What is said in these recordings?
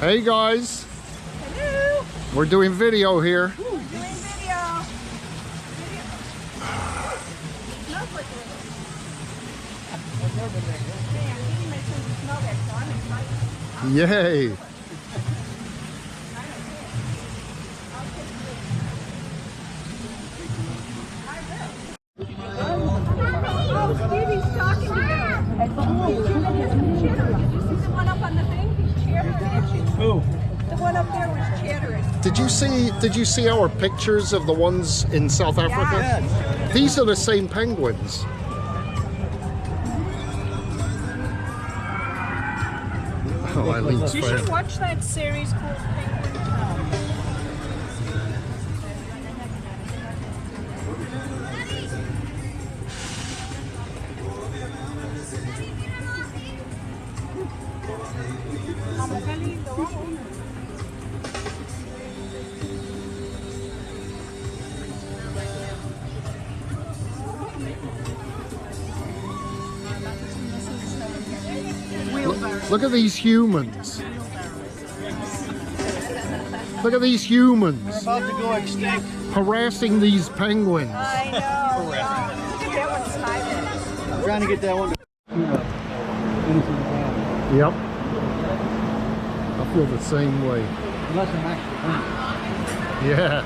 Hey guys. Hello. We're doing video here. We're doing video. Smells like a Yay. Oh, Stevie's talking to you. Did you see the one up on the thing? He's chattering. Who? The one up there was chattering. Did you see our pictures of the ones in South Africa? Yes. These are the same penguins. Oh, Eileen's You friend. should watch that series called Penguin Town. Look at these humans. Look at these humans About to go extinct. harassing these penguins. I know. Look at that one smiling. I'm trying to get that one to Yep. I feel the same way. unless I'm actually Yeah.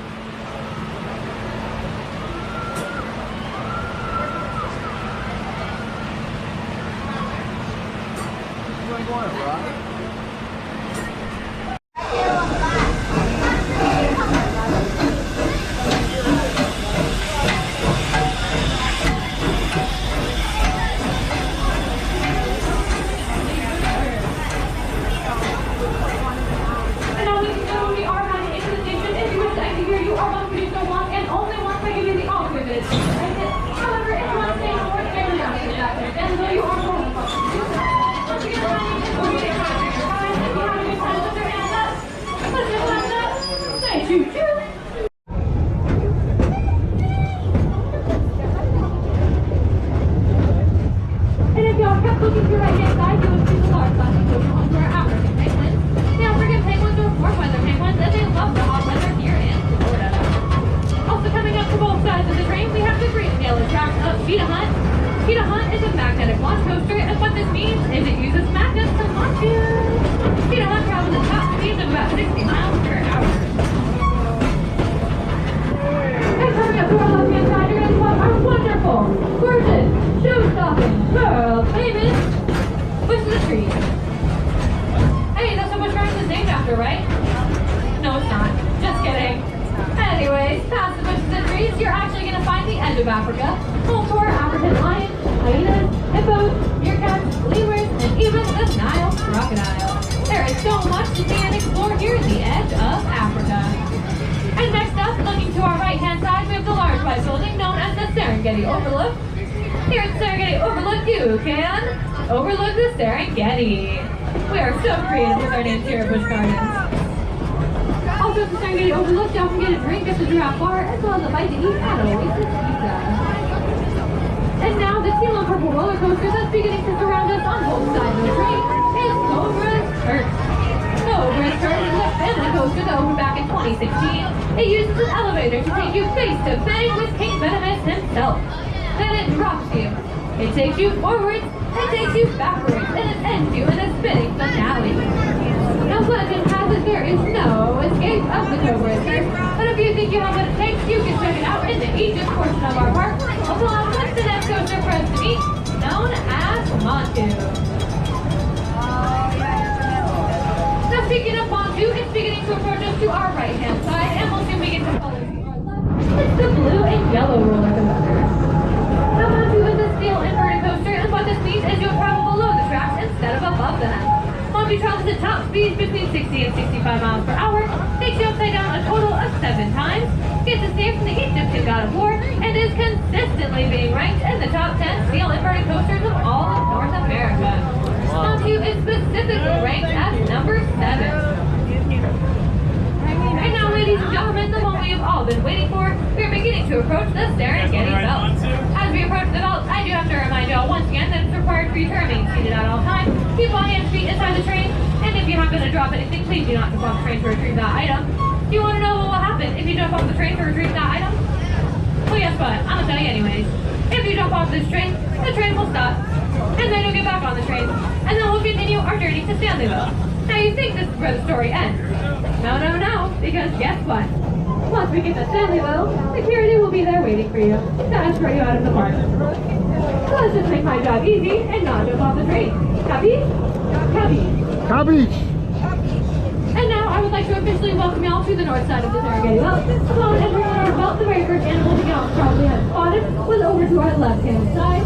Looking to your right hand side, you will see the large plastic ocean homes for African penguins. The African penguins are warm weather penguins and they love the hot weather here in Florida. Also coming up to both sides of the train, we have the green and yellow tracks of Cheetah Hunt. Cheetah Hunt is a magnetic launch coaster, and what this means is it uses magnets to launch you. Cheetah Hunt travels at top speeds of about 60 miles per hour. And coming up to our left hand side, you're going to spot our wonderful, gorgeous, show-stopping, world famous Busch of the Trees. Hey, that's what Busch Gardens is named after, right? No, it's not. Just kidding. Anyways, past the Busch of the Trees, you're actually going to find the edge of Africa, home to our African lions, hyenas, hippos, meerkats, lemurs, and even the Nile crocodile. There is so much to see and explore here at the edge of Africa. And next up, looking to our right-hand side, we have the large white building known as the Serengeti Overlook. Here at Serengeti Overlook, you can overlook the Serengeti. We are so creative with our names here at Busch Gardens. Also at the Serengeti Overlook, you can get a drink at the giraffe bar, as well as a bite to eat at Oasis Pizza. And now, the teal and purple roller coaster that's beginning to surround us on both sides of the train is Cobra's Curse. Cobra's Curse is a family coaster that opened back in 2016. It uses an elevator to take you face-to-face with King Venomous himself. Then it drops you. It takes you forwards, it takes you backwards, and it ends you in a spinning finale. Now legend has it there is no escape of the Cobra's Curse, but if you think you have what it takes, you can check it out in the Egypt portion of our park, along with the next coaster for us to meet, known as Montu. Now speaking of Montu, it's beginning to approach us to our right-hand side, and we'll soon begin to follow to our left. It's the blue and yellow roller coaster. Now Montu is a steel inverted coaster, and what this means is you'll travel below the tracks instead of above them. Montu travels at top speeds between 60 and 65 miles per hour, takes you upside down a total of 7 times, gets its name from the Egyptian god of war, and is consistently being ranked in the top 10 steel inverted coasters of all of North America. Montu is specifically ranked as number 7. And now, ladies and gentlemen, the moment you've all been waiting for, we're beginning to approach the Serengeti belt. As we approach the belt, I do have to remind you all once again that it's required for you to remain seated at all times, keep all hands and feet inside the train, and if you happen to drop anything, please do not jump off the train to retrieve that item. Do you want to know what will happen if you jump off the train to retrieve that item? Well, guess what? I'm gonna tell you anyways. If you jump off this train, the train will stop, and then you'll get back on the train, and then we'll continue our journey to Stanleyville. Now you think this is where the story ends. No, no, no, because guess what? Once we get to Stanleyville, security will be there waiting for you to escort you out of the park. So let's just make my job easy and not jump off the train. Copy? Copy. Cabbage! And now I would like to officially welcome y'all to the north side of the Serengeti Well. Along everyone on our belt, the very first animal the y'all probably had spotted was over to our left-hand side.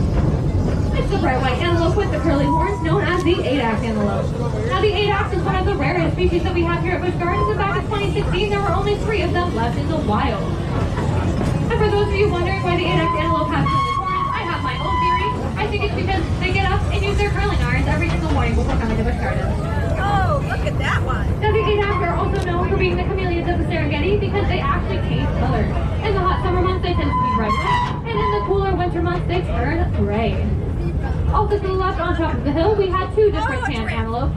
It's the bright white antelope with the curly horns known as the 8-ax antelope. Now the 8-ax is one of the rarest species that we have here at Busch Gardens, and back in 2016 there were only 3 of them left in the wild. And for those of you wondering why the 8-ax antelope has curly horns, I have my own theory. I think it's because they get up and use their curling irons every single morning before coming to Busch Gardens. Oh, look at that one. Now the 8-ax are also known for being the chameleons of the Serengeti because they actually change color. In the hot summer months they tend to be bright red, and in the cooler winter months they turn gray. Also to the left on top of the hill, we had 2 different tan antelopes.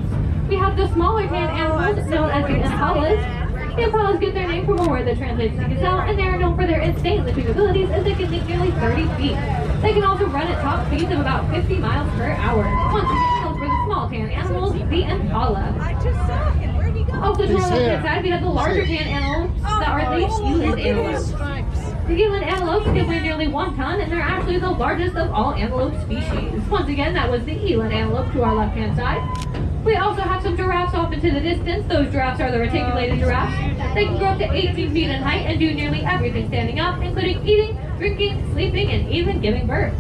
We have the smaller tan animals known as the impalas. The impalas get their name from a word that translates to gazelle, and they are known for their insane leaping abilities as they can leap nearly 30 feet. They can also run at top speeds of about 50 miles per hour. Once again, those were the small tan animals, the impala. I just saw him. Where'd he go? Also to our left-hand side, we have the larger tan antelopes that are the eland antelopes. The eland antelopes can weigh nearly 1 ton, and they're actually the largest of all antelope species. Once again, that was the eland antelope to our left-hand side. We also have some giraffes off into the distance. Those giraffes are the reticulated giraffes. They can grow up to 18 feet in height and do nearly everything standing up, including eating, drinking, sleeping, and even giving birth.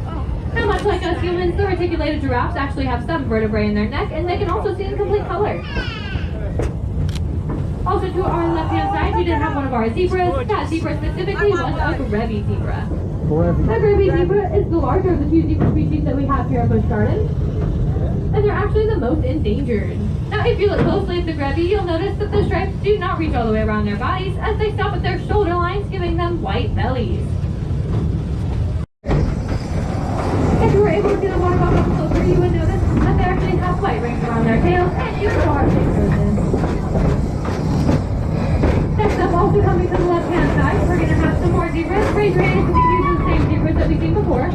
Now, much like us humans, the reticulated giraffes actually have some vertebrae in their neck, and they can also see in complete color. Also to our left-hand side, we did have one of our zebras. That zebra specifically was a Grevy's zebra. The Grevy's zebra is the larger of the 2 zebra species that we have here at Busch Gardens, and they're actually the most endangered. Now, if you look closely at the Grevy, you'll notice that the stripes do not reach all the way around their bodies, as they stop at their shoulder lines, giving them white bellies. If you were able to see the water buffalo closer, you would notice that they actually have white rings around their tails, and you know our big noses. Next up, also coming to the left-hand side, we're going to have some more zebras. Raise your hand if you think these are the same zebras that we've seen before.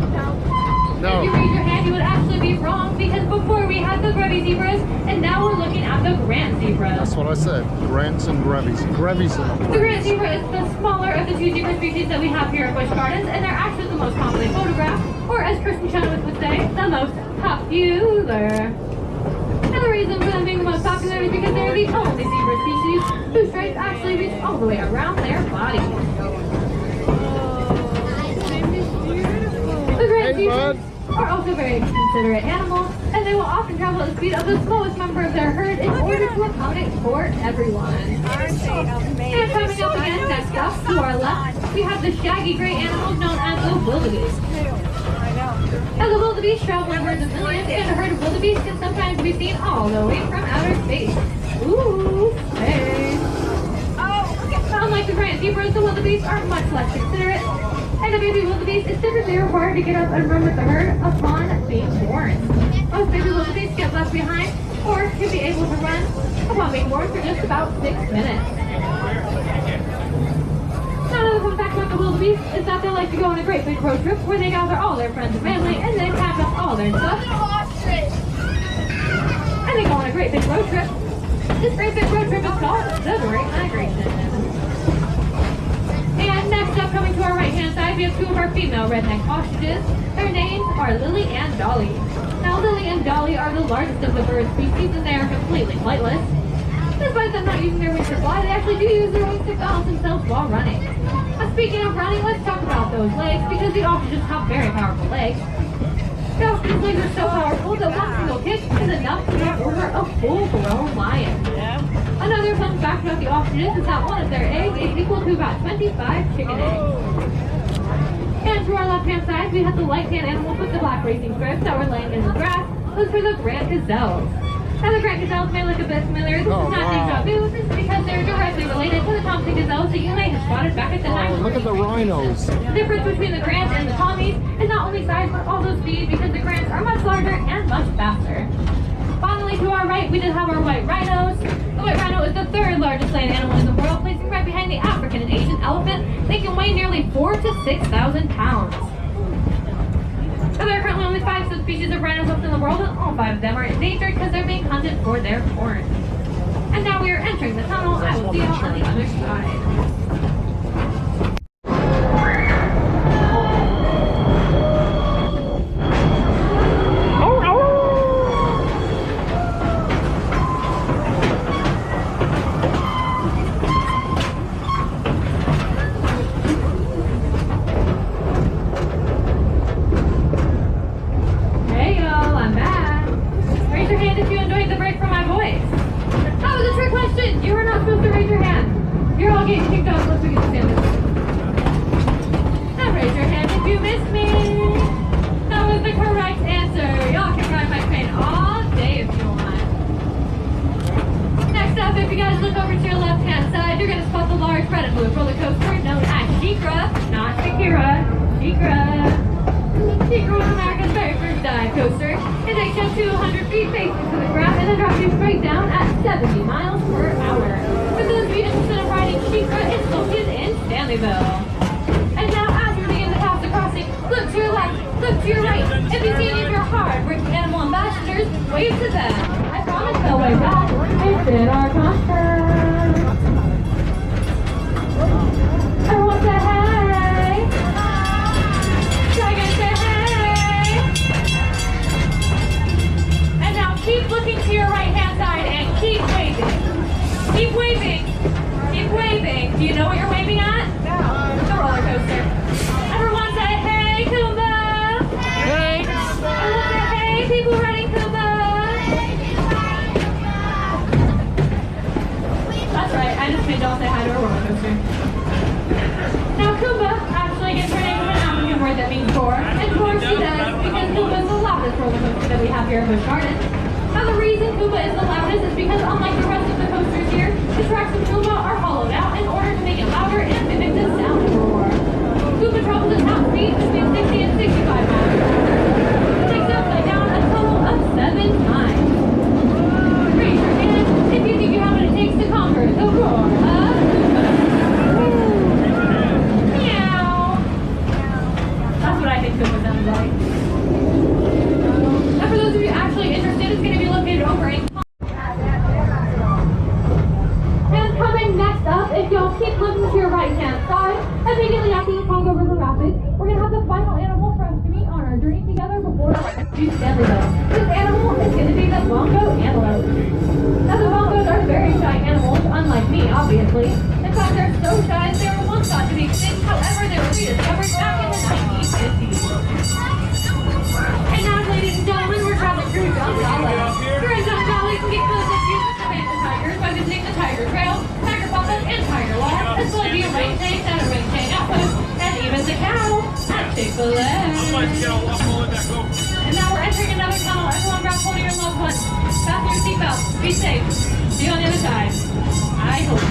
No. If you raise your hand, you would actually be wrong, because before we had the Grevy zebras, and now we're looking at the Grant zebra. That's what I said. Grants and Grevies. Grevies and The Grant zebra is the smaller of the 2 zebra species that we have here at Busch Gardens, and they're actually the most commonly photographed, or as Kristen Chenoweth would say, the most popular. And the reason for them being the most popular is because they're the only zebra species whose stripes actually reach all the way around their body. The Grant zebras are also very considerate animals, and they will often travel at the speed of the slowest member of their herd in order to accommodate for everyone. Aren't they amazing? And coming up again, next up to our left, we have the shaggy gray animals known as the wildebeest. I know. Now the wildebeest travel in herds of millions, and a herd of wildebeest can sometimes be seen all the way from outer space. Ooh, hey. Oh, look at Unlike the Grant zebras, the wildebeest are much less considerate, and a baby wildebeest is typically required to get up and run with the herd upon being born. Most baby wildebeest get left behind, or can be able to run upon being born for just about 6 minutes. Now, another fun fact about the wildebeest is that they like to go on a great big road trip where they gather all their friends and family, and then pack up all their stuff, and they go on a great big road trip. This great big road trip is called the Great Migration. And next up, coming to our right-hand side, we have 2 of our female redneck ostriches. Their names are Lily and Dolly. Now, Lily and Dolly are the largest of the bird species, and they are completely flightless. Despite them not using their wings to fly, they actually do use their wings to balance themselves while running. Speaking of running, let's talk about those legs, because the ostriches have very powerful legs. The ostrich's legs are so powerful that one single kick is enough to knock over a full-grown lion. Another fun fact about the ostriches is that one of their eggs is equal to about 25 chicken eggs. And to our left-hand side, we have the light-tan animals with the black racing stripes that were laying in the grass. Those are the Grant gazelles. Now, the Grant gazelles may look a bit familiar. This is not deja vu. This is because they're directly related to the Thompson gazelles that you may have spotted back at the night. look at the rhinos. The difference between the Grants and the Tommies is not only size but also speed, because the Grants are much larger and much faster. Finally, to our right, right, we did have our white rhinos. The white rhino is the third largest land animal in the world, placing right behind the African and Asian elephant. They can weigh nearly 4,000 to 6,000 pounds. Now, there are currently only 5 subspecies of rhinos left in the world, and all 5 of them are endangered because they're being hunted for their horns. And now we are entering the tunnel. I will see you on the other side. And now, as you begin to pass the crossing, look to your left, look to your right. If you see any of your hard-working animal ambassadors, wave to them. I promise they'll wave back. It's in our contract. Everyone say hey. Dragon say hey. And now keep looking to your right-hand side and keep waving. Keep waving. Keep waving. Do you know what you're waving at? The roller coaster. Everyone say, hey, Kumba! Hey! Everyone say, hey, people riding Kumba! That's right, I just made y'all say hi to a roller coaster. Now, Kumba actually gets her name from an African word that means four, and four she does because Kumba is the loudest roller coaster that we have here at Busch Gardens. Now, the reason Kumba is the loudest is because, unlike the rest of the coasters here, the tracks of Kumba are hollowed out in order to make it louder and mimic the sound of a roar. Kumba travels at top speed between 60 and 65 miles per hour. It takes upside down a total of 7 times. Raise your hand if you think you have what it takes to conquer the roar of Kumba. Meow. That's what I think Kumba sounds like. And for those of you actually interested, it's going to be located over in if y'all keep looking to your right-hand side, immediately after the Congo River Rapids, we're going to have the final animal for us to meet on our journey together before Busch Gardens. This animal is going to be the bongo antelope. Now, the bongos are very shy animals, unlike me, obviously. In fact, they're so shy they were once thought to be extinct. However, they were rediscovered back in the 1950s. And now, ladies and gentlemen, we're traveling through John Valley. Here in John Valley, you can get close up views of Savannah tigers by visiting the Tiger Trail, and Tiger Lodge, as well as the orangutan and orangutan outpost, and even the cow at Chick-fil-A. And now we're entering another tunnel. Everyone grab hold of your loved ones. Fasten your seatbelts. Be safe. See you on the other side. I hope.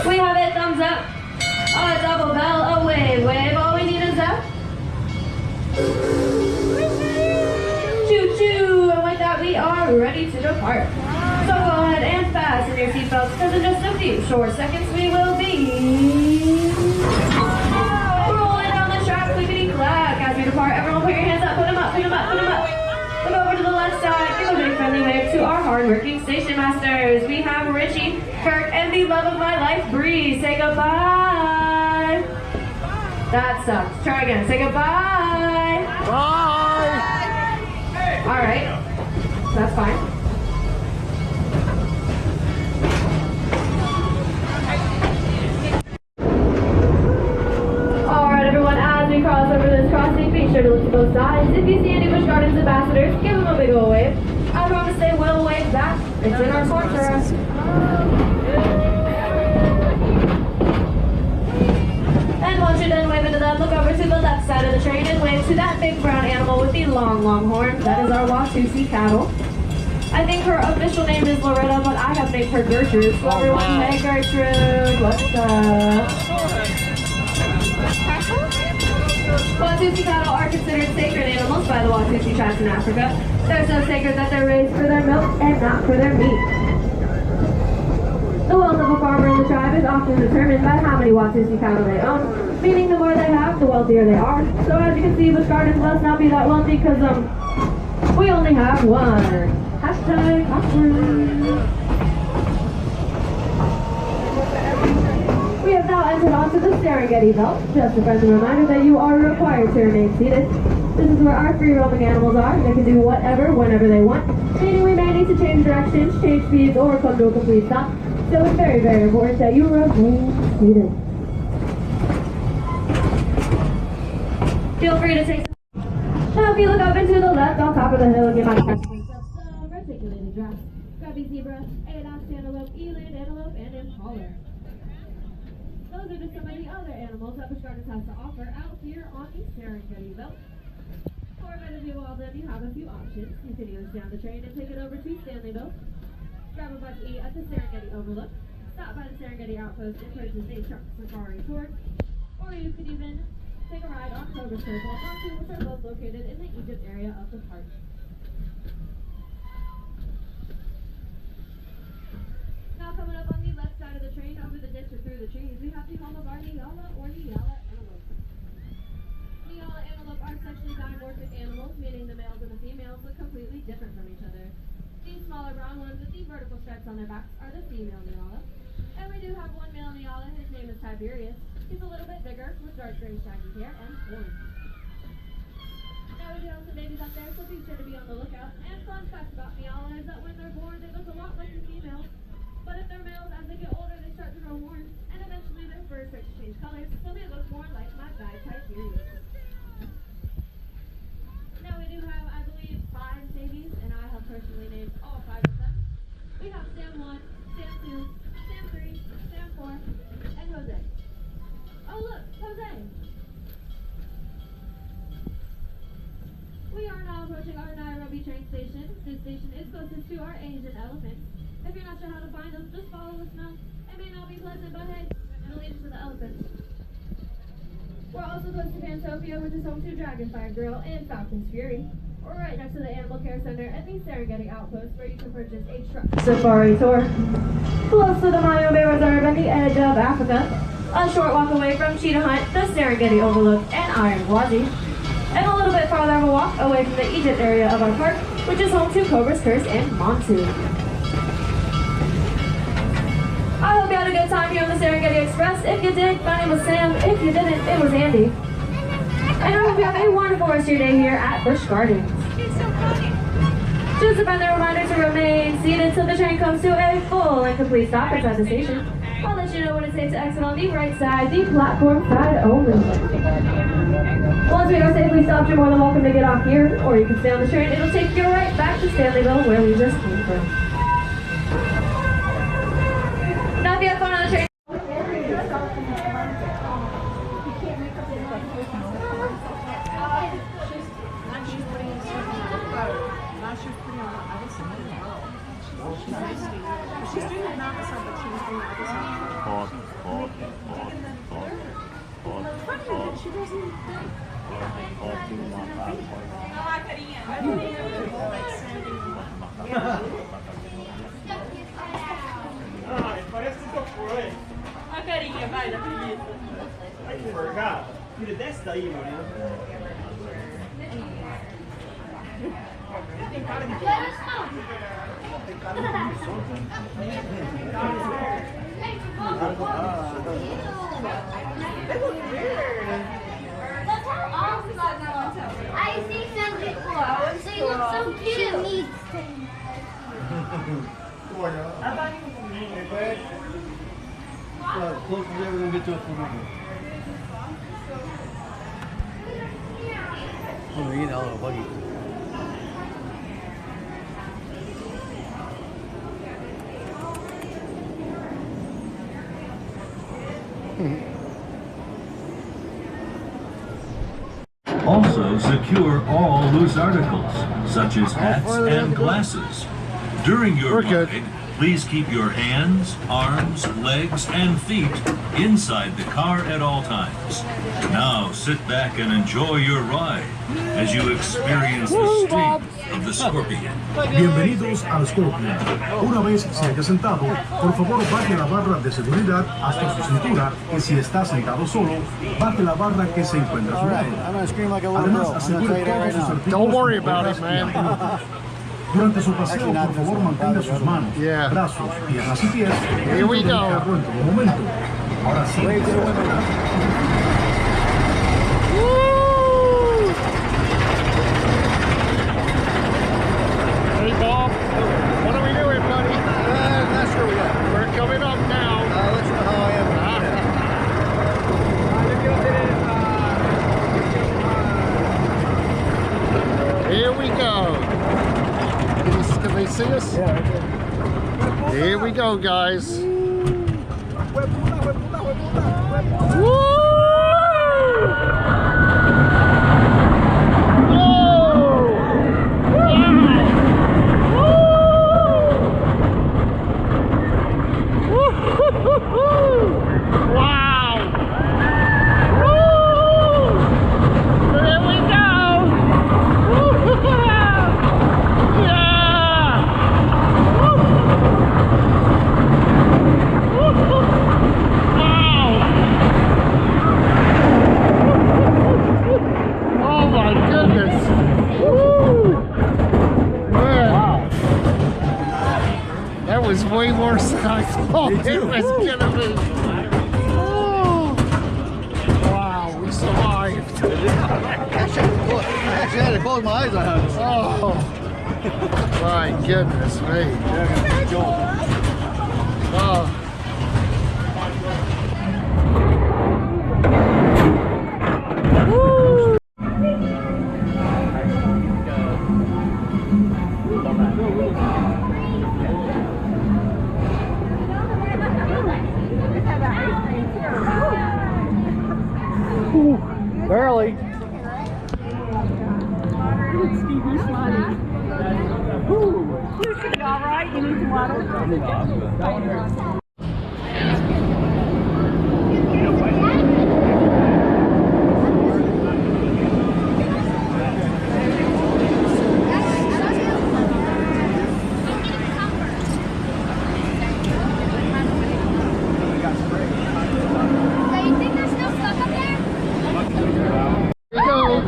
We have it, thumbs up. Oh, a double bell, a wave. All we need is a are ready to depart. So go ahead and fasten your seatbelts because in just a few short seconds we will be rolling down the track, clickety-clack. As we depart, everyone put your hands up, put them up, put them up, put them up. Look over to the left side, give a big friendly wave to our hardworking station masters. We have Richie, Kirk, and the love of my life, Bree. Say goodbye. That sucks. Try again. Say goodbye. Bye! All right. That's fine. All right, everyone. As we cross over this crossing, be sure to look to both sides. If you see any Busch Gardens ambassadors, give them a big old wave. I promise they will wave back. It's in our contract. And once you're done waving to them, look over to the left side of the train and wave to that big brown animal with the long, long horns. That is our Watusi cattle. I think her official name is Loretta, but I have named her Gertrude. So everyone, hey Gertrude, what's up? Watusi cattle are considered sacred animals by the Watusi tribes in Africa. They're so sacred that they're raised for their milk and not for their meat. The wealth of a farmer in the tribe is often determined by how many Watusi cattle they own, meaning the more they have, the wealthier they are. So as you can see, Busch Gardens must not be that wealthy because we only have one. Hashtag awkward. We have now entered onto the Serengeti belt. Just a friendly reminder that you are required to remain seated. This is where our free roaming animals are. They can do whatever, whenever they want, meaning we may need to change directions, change speeds, or come to a complete stop. So it's very, very important that you remain seated. Feel free to take some. Now if you look up and to the left on top of the hill, you might catch some reticulated giraffes, grubby zebra, Adas antelope, eland antelope, and impala. Those are just some of the other animals that Busch Gardens has to offer out here on the Serengeti belt. For a better view of all of them, you have a few options. You can either stay on the train and take it over to Stanleyville, grab a bite to eat at the Serengeti Overlook, stop by the Serengeti Outpost and purchase a truck safari tour, or you could even take a ride on Cobra Circle, which are both located in the Egypt area of the park. Now coming up on the left side of the train, over the ditch or through the trees, we have the home of our Niala or Niala antelope. Niala antelope are sexually dimorphic animals, meaning the males and the females look completely different from each other. These smaller brown ones with the vertical stripes on their backs are the female Niala. And we do have one male Niala, his name is Tiberius. He's a little bit bigger, with dark gray shaggy hair and horns. Now we do have some babies out there, so be sure to be on the lookout. And fun fact about Niala is that when they're born, they look a lot like the females. But if they're males, as they get older, they start to grow horns, and eventually their fur starts to change colors, so they look more like my guy Tiberius. Now we do have, I believe, 5 babies, and I have personally named all 5 of them. We have Sam 1, Sam 2, Sam 3, Sam 4, and Jose. Oh look, Jose! We are now approaching our Nairobi train station. This station is closest to our Asian elephants. If you're not sure how to find us, just follow us now. It may not be pleasant, but hey, it'll lead you to the elephants. We're also close to Pantopia, which is home to Dragonfire Grill and Falcon's Fury. We're right next to the Animal Care Center and the Serengeti Outpost, where you can purchase a truck safari tour. Close to the Mayo Bay Reserve and the edge of Africa. A short walk away from Cheetah Hunt, the Serengeti Overlook, and Iron Gwazi. And a little bit farther of a walk away from the Egypt area of our park, which is home to Cobra's Curse and Monsoon. I hope you had a good time here on the Serengeti Express. If you did, my name was Sam. If you didn't, it was Andy. And I hope you have a wonderful rest of your day here at Busch Gardens. Just a friendly reminder to remain seated till the train comes to a full and complete stoppage at the station. I'll let you know when it's safe to exit on the right side, the platform side only. Once we are safely stopped, you're more than welcome to get off here, or you can stay on the train. It'll take you right back to Stanleyville, where we just came from. Now if you have fun on the train, She's doing it now, but she was doing it she doesn't. No, I could eat. A carinha, vai, da preguiça. Vai enforcar? Filho, desce daí, mano. Tem cara de I see them before. They look so cute. Close to there, we're gonna get to it for movie. Oh, we're getting out of a buggy. Also secure all loose articles, such as hats and glasses. During your We're good. ride, please keep your hands, arms, legs, and feet inside the car at all times. Now sit back and enjoy your ride as you experience the sting of the scorpion. Bienvenidos al Scorpion. Una vez se haya sentado, por favor baje la barra de seguridad hasta su cintura y si está sentado solo, baje la barra que se encuentra a su Alright, lado. I'm gonna scream like a little Además, girl. I'm gonna tell asegure you that todos right sus now. artículos Don't worry en about it, reglas y man. atributos. Durante su paseo, Actually, not por this favor, one, mantenga probably sus the other manos, Yeah. brazos, piernas y pies Here we dentro del go. carro en todo momento. Ahora sí. Wave to the women. Hey, Bob. What are we doing, buddy? Not sure we got. We're coming up now. I'll let you know how I am. Here we go. Can they see us? Yeah, right there. Here we go, guys. That was way worse than I thought it was gonna be. Oh. Wow, we survived. Actually, I had to close my eyes on it. Oh, my goodness me. Oh. Barely. Stevie's smiling. You should be all right. You need some water. So you think they're still stuck up there? Here we go. Good.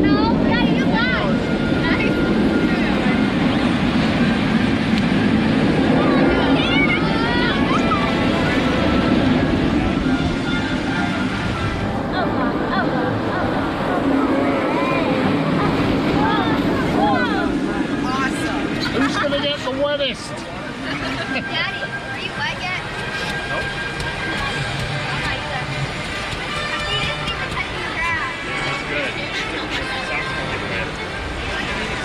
No, Daddy, you got it. Nice. Who's gonna get the wettest? Daddy, are you wet yet? Nope. I'm not either. He didn't even touch the grass.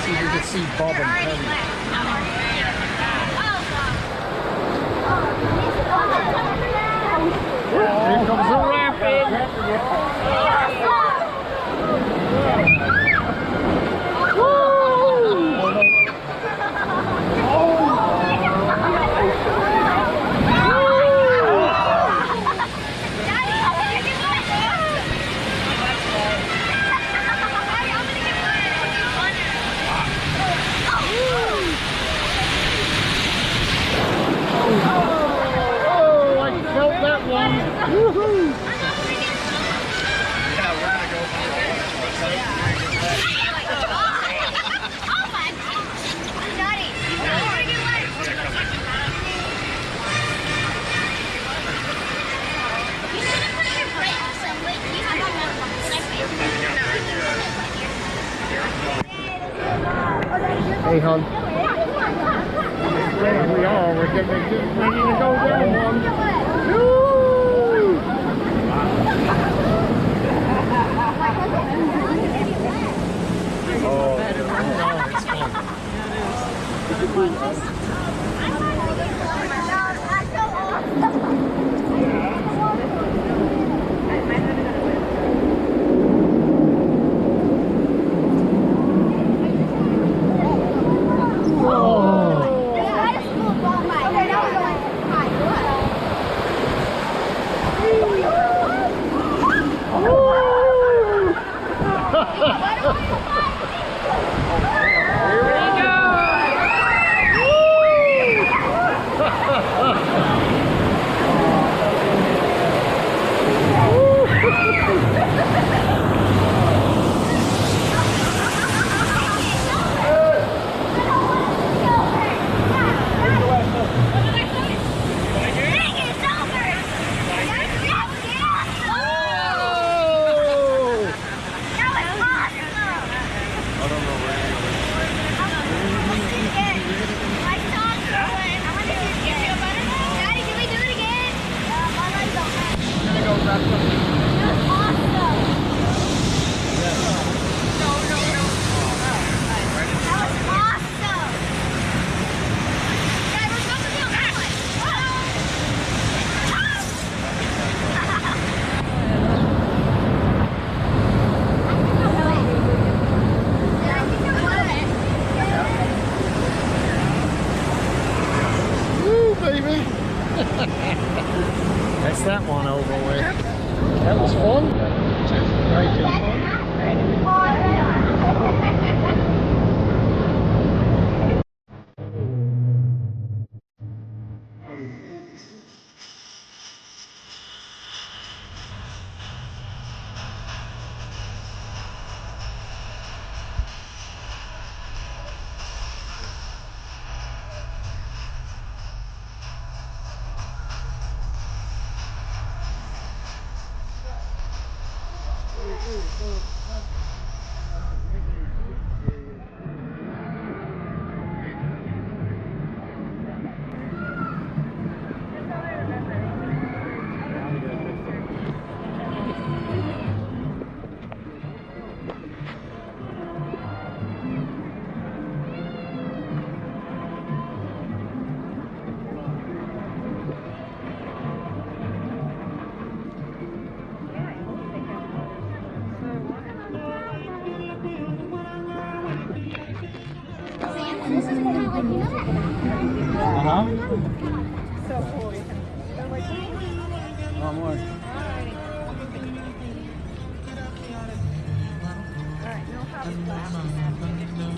See if we can see Bob You're and already Penny. wet. Oh, God. Here comes the rapid. Daddy, I'm gonna get wet. Daddy, I'm gonna get Hey, hon. There we are. We're getting ready to go down one. Woo! Oh, it's fun. That's that one over with. That was fun. Right,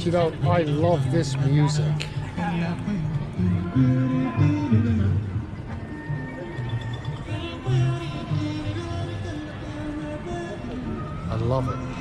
You know, I love this music. I love it.